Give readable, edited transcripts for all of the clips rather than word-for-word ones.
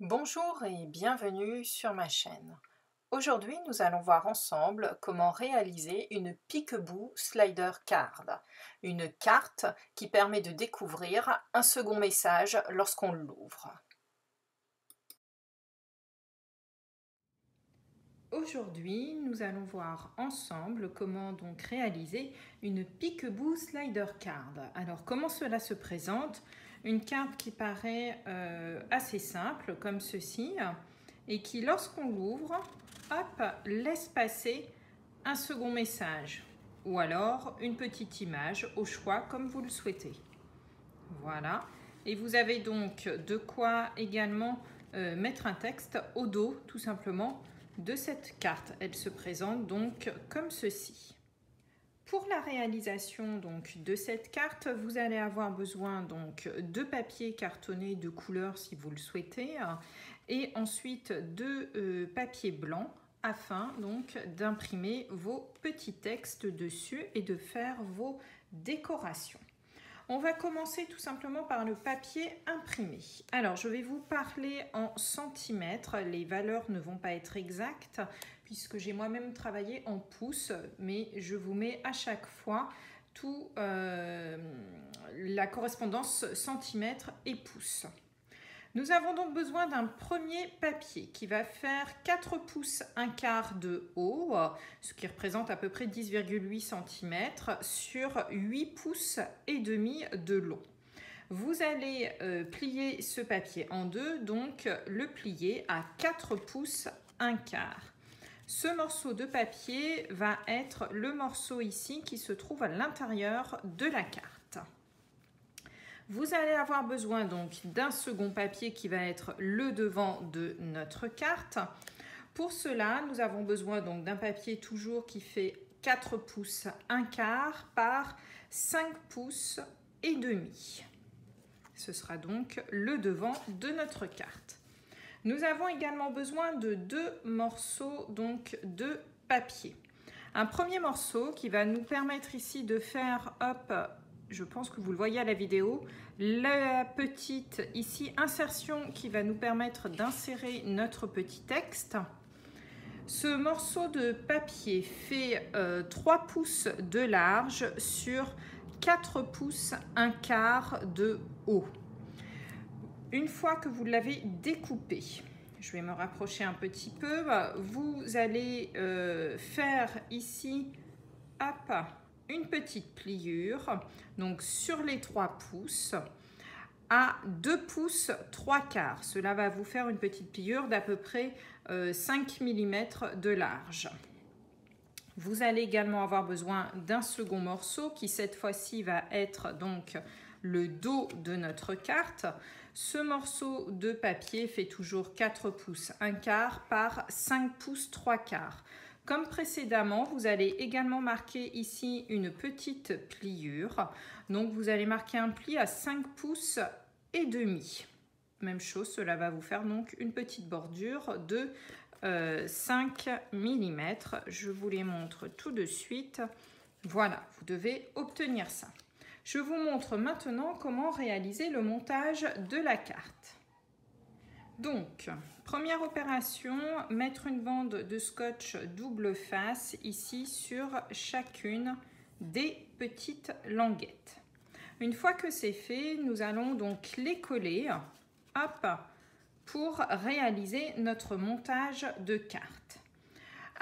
Bonjour et bienvenue sur ma chaîne. Aujourd'hui, nous allons voir ensemble comment réaliser une Peekaboo Slider Card, une carte qui permet de découvrir un second message lorsqu'on l'ouvre. Aujourd'hui, nous allons voir ensemble comment donc réaliser une Peekaboo Slider Card. Alors, comment cela se présente? Une carte qui paraît assez simple, comme ceci, et qui, lorsqu'on l'ouvre, hop, laisse passer un second message, ou alors une petite image au choix, comme vous le souhaitez. Voilà. Et vous avez donc de quoi également mettre un texte au dos, tout simplement, de cette carte. Elle se présente donc comme ceci. Pour la réalisation donc de cette carte, vous allez avoir besoin donc de papier cartonné de couleur si vous le souhaitez, et ensuite de papier blanc afin donc d'imprimer vos petits textes dessus et de faire vos décorations. On va commencer tout simplement par le papier imprimé. Alors, je vais vous parler en centimètres. Les valeurs ne vont pas être exactes puisque j'ai moi-même travaillé en pouces, mais je vous mets à chaque fois tout la correspondance centimètres et pouces. Nous avons donc besoin d'un premier papier qui va faire 4 pouces 1/4 de haut, ce qui représente à peu près 10,8 cm sur 8 pouces et demi de long. Vous allez plier ce papier en deux, donc le plier à 4 pouces 1/4. Ce morceau de papier va être le morceau ici qui se trouve à l'intérieur de la carte. Vous allez avoir besoin donc d'un second papier qui va être le devant de notre carte. Pour cela, nous avons besoin donc d'un papier toujours qui fait 4 pouces 1/4 par 5 pouces et demi. Ce sera donc le devant de notre carte. Nous avons également besoin de 2 morceaux donc de papier. Un premier morceau qui va nous permettre ici de faire, hop, je pense que vous le voyez à la vidéo, la petite ici insertion qui va nous permettre d'insérer notre petit texte. Ce morceau de papier fait 3 pouces de large sur 4 pouces 1/4 de haut. Une fois que vous l'avez découpé, je vais me rapprocher un petit peu, vous allez faire ici, hop, une petite pliure, donc sur les 3 pouces, à 2 pouces 3/4. Cela va vous faire une petite pliure d'à peu près 5 mm de large. Vous allez également avoir besoin d'un second morceau qui cette fois-ci va être donc le dos de notre carte. Ce morceau de papier fait toujours 4 pouces 1/4 par 5 pouces 3/4. Comme précédemment, vous allez également marquer ici une petite pliure. Donc vous allez marquer un pli à 5 pouces et demi. Même chose, cela va vous faire donc une petite bordure de 5 mm. Je vous les montre tout de suite. Voilà, vous devez obtenir ça. Je vous montre maintenant comment réaliser le montage de la carte. Donc, première opération, mettre une bande de scotch double face ici sur chacune des petites languettes. Une fois que c'est fait, nous allons donc les coller, hop, pour réaliser notre montage de carte.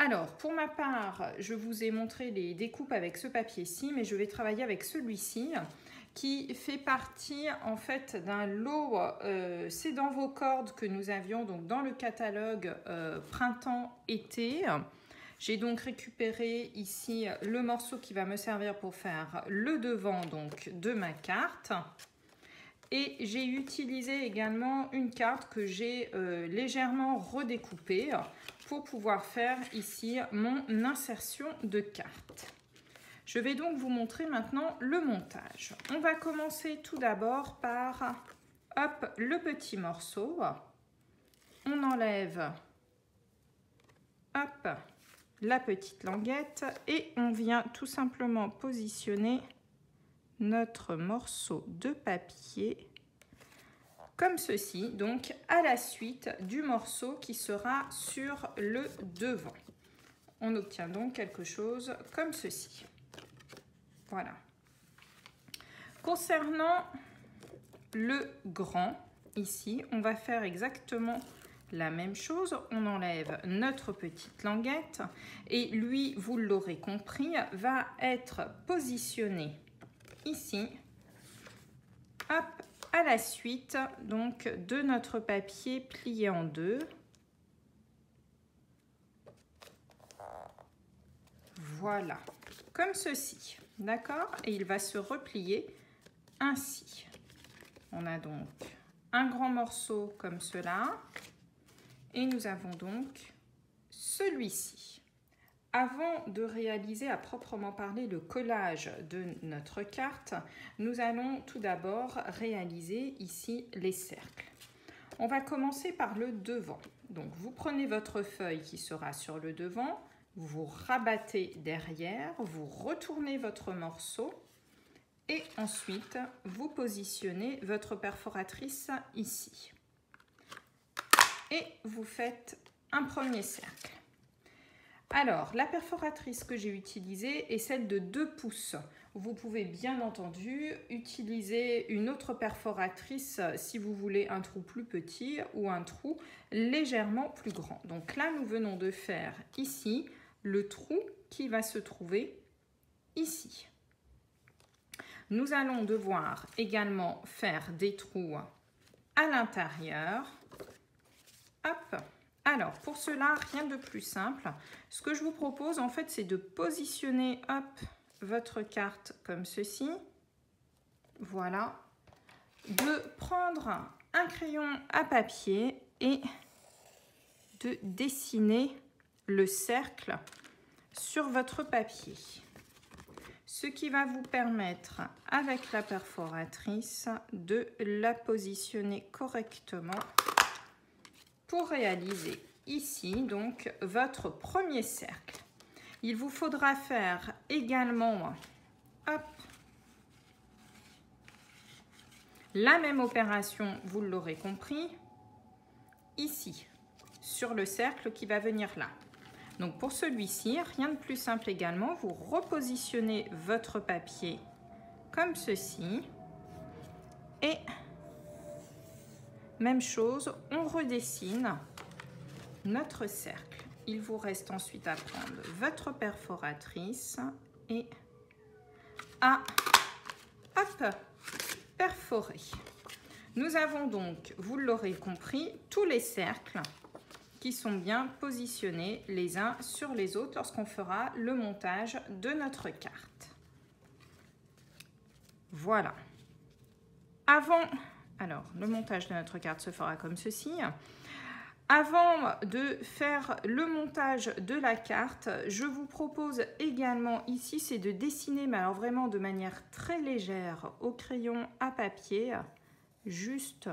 Alors, pour ma part, je vous ai montré les découpes avec ce papier-ci, mais je vais travailler avec celui-ci qui fait partie en fait d'un lot, c'est dans vos cordes que nous avions donc dans le catalogue printemps-été. J'ai donc récupéré ici le morceau qui va me servir pour faire le devant donc de ma carte. Et j'ai utilisé également une carte que j'ai légèrement redécoupée pour pouvoir faire ici mon insertion de carte. Je vais donc vous montrer maintenant le montage. On va commencer tout d'abord par, hop, le petit morceau. On enlève, hop, la petite languette et on vient tout simplement positionner notre morceau de papier comme ceci, donc à la suite du morceau qui sera sur le devant. On obtient donc quelque chose comme ceci. Voilà. Concernant le grand, ici, on va faire exactement la même chose. On enlève notre petite languette et lui, vous l'aurez compris, va être positionné ici, hop, à la suite donc de notre papier plié en deux. Voilà, comme ceci, d'accord? Et il va se replier ainsi. On a donc un grand morceau comme cela et nous avons donc celui-ci. Avant de réaliser à proprement parler le collage de notre carte, nous allons tout d'abord réaliser ici les cercles. On va commencer par le devant. Donc vous prenez votre feuille qui sera sur le devant, vous rabattez derrière, vous retournez votre morceau et ensuite vous positionnez votre perforatrice ici. Et vous faites un premier cercle. Alors, la perforatrice que j'ai utilisée est celle de 2 pouces. Vous pouvez bien entendu utiliser une autre perforatrice si vous voulez un trou plus petit ou un trou légèrement plus grand. Donc là, nous venons de faire ici le trou qui va se trouver ici. Nous allons devoir également faire des trous à l'intérieur. Hop. Alors, pour cela, rien de plus simple. Ce que je vous propose, en fait, c'est de positionner, hop, votre carte comme ceci. Voilà. De prendre un crayon à papier et de dessiner le cercle sur votre papier. Ce qui va vous permettre, avec la perforatrice, de la positionner correctement pour réaliser ici donc votre premier cercle. Il vous faudra faire également hop, la même opération, vous l'aurez compris, ici, sur le cercle qui va venir là. Donc pour celui-ci, rien de plus simple également, vous repositionnez votre papier comme ceci et même chose, on redessine notre cercle. Il vous reste ensuite à prendre votre perforatrice et à hop, perforer. Nous avons donc, vous l'aurez compris, tous les cercles qui sont bien positionnés les uns sur les autres lorsqu'on fera le montage de notre carte. Voilà. Alors, le montage de notre carte se fera comme ceci. Avant de faire le montage de la carte, je vous propose également ici, c'est de dessiner, mais alors vraiment de manière très légère au crayon à papier, juste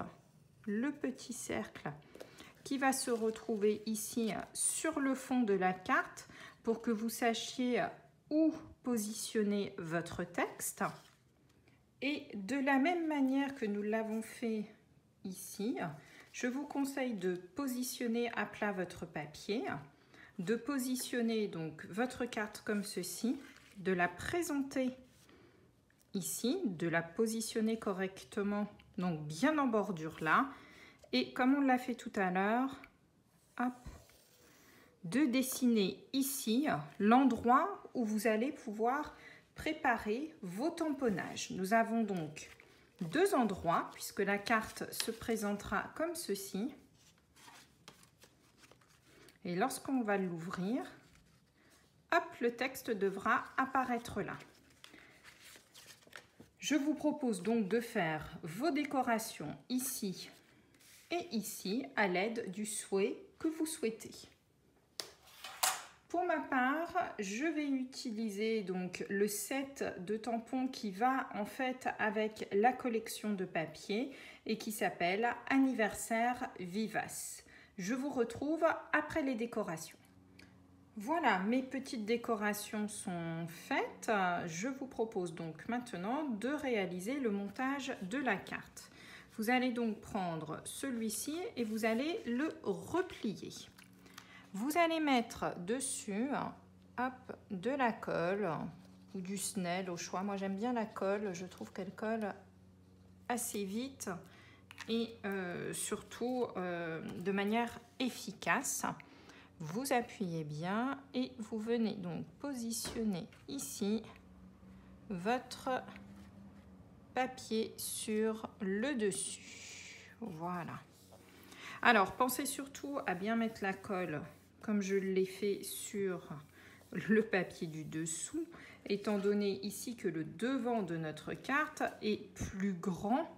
le petit cercle qui va se retrouver ici sur le fond de la carte pour que vous sachiez où positionner votre texte. Et de la même manière que nous l'avons fait ici, je vous conseille de positionner à plat votre papier, de positionner donc votre carte comme ceci, de la présenter ici, de la positionner correctement, donc bien en bordure là, et comme on l'a fait tout à l'heure, hop, de dessiner ici l'endroit où vous allez pouvoir préparer vos tamponnages. Nous avons donc 2 endroits puisque la carte se présentera comme ceci. Et lorsqu'on va l'ouvrir, hop, le texte devra apparaître là. Je vous propose donc de faire vos décorations ici et ici à l'aide du souhait que vous souhaitez. Pour ma part, je vais utiliser donc le set de tampons qui va en fait avec la collection de papier et qui s'appelle Anniversaire Vivace. Je vous retrouve après les décorations. Voilà, mes petites décorations sont faites. Je vous propose donc maintenant de réaliser le montage de la carte. Vous allez donc prendre celui-ci et vous allez le replier. Vous allez mettre dessus, hop, de la colle ou du Snell au choix. Moi j'aime bien la colle, je trouve qu'elle colle assez vite et surtout de manière efficace. Vous appuyez bien et vous venez donc positionner ici votre papier sur le dessus. Voilà. Alors, pensez surtout à bien mettre la colle comme je l'ai fait sur le papier du dessous, étant donné ici que le devant de notre carte est plus grand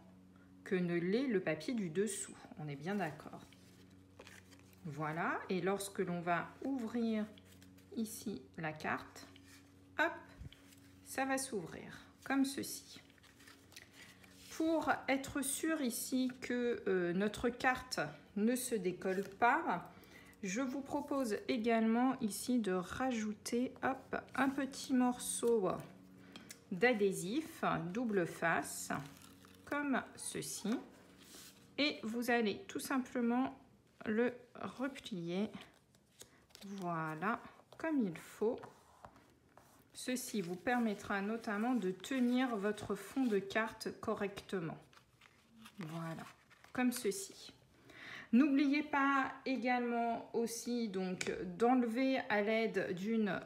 que ne l'est le papier du dessous. On est bien d'accord. Voilà, et lorsque l'on va ouvrir ici la carte, hop, ça va s'ouvrir comme ceci. Pour être sûr ici que notre carte ne se décolle pas, je vous propose également ici de rajouter hop, un petit morceau d'adhésif double face, comme ceci. Et vous allez tout simplement le replier, voilà, comme il faut. Ceci vous permettra notamment de tenir votre fond de carte correctement. Voilà, comme ceci. N'oubliez pas également aussi donc d'enlever à l'aide d'une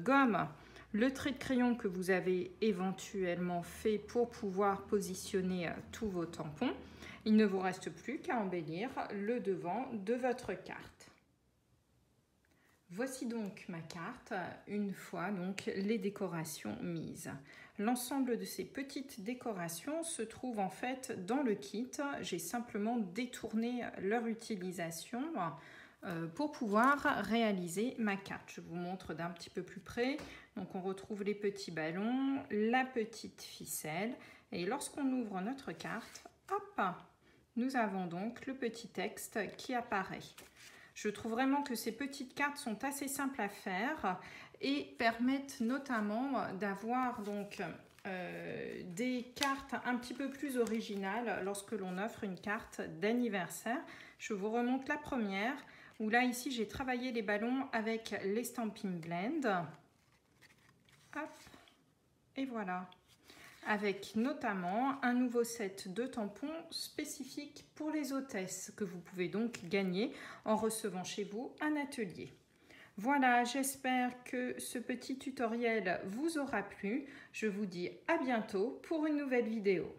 gomme le trait de crayon que vous avez éventuellement fait pour pouvoir positionner tous vos tampons. Il ne vous reste plus qu'à embellir le devant de votre carte. Voici donc ma carte, une fois donc les décorations mises. L'ensemble de ces petites décorations se trouve en fait dans le kit. J'ai simplement détourné leur utilisation pour pouvoir réaliser ma carte. Je vous montre d'un petit peu plus près. Donc on retrouve les petits ballons, la petite ficelle. Et lorsqu'on ouvre notre carte, hop, nous avons donc le petit texte qui apparaît. Je trouve vraiment que ces petites cartes sont assez simples à faire et permettent notamment d'avoir donc des cartes un petit peu plus originales lorsque l'on offre une carte d'anniversaire. Je vous remonte la première où là ici j'ai travaillé les ballons avec les Stampin' Blend. Hop, et voilà. Avec notamment un nouveau set de tampons spécifiques pour les hôtesses que vous pouvez donc gagner en recevant chez vous un atelier. Voilà, j'espère que ce petit tutoriel vous aura plu. Je vous dis à bientôt pour une nouvelle vidéo.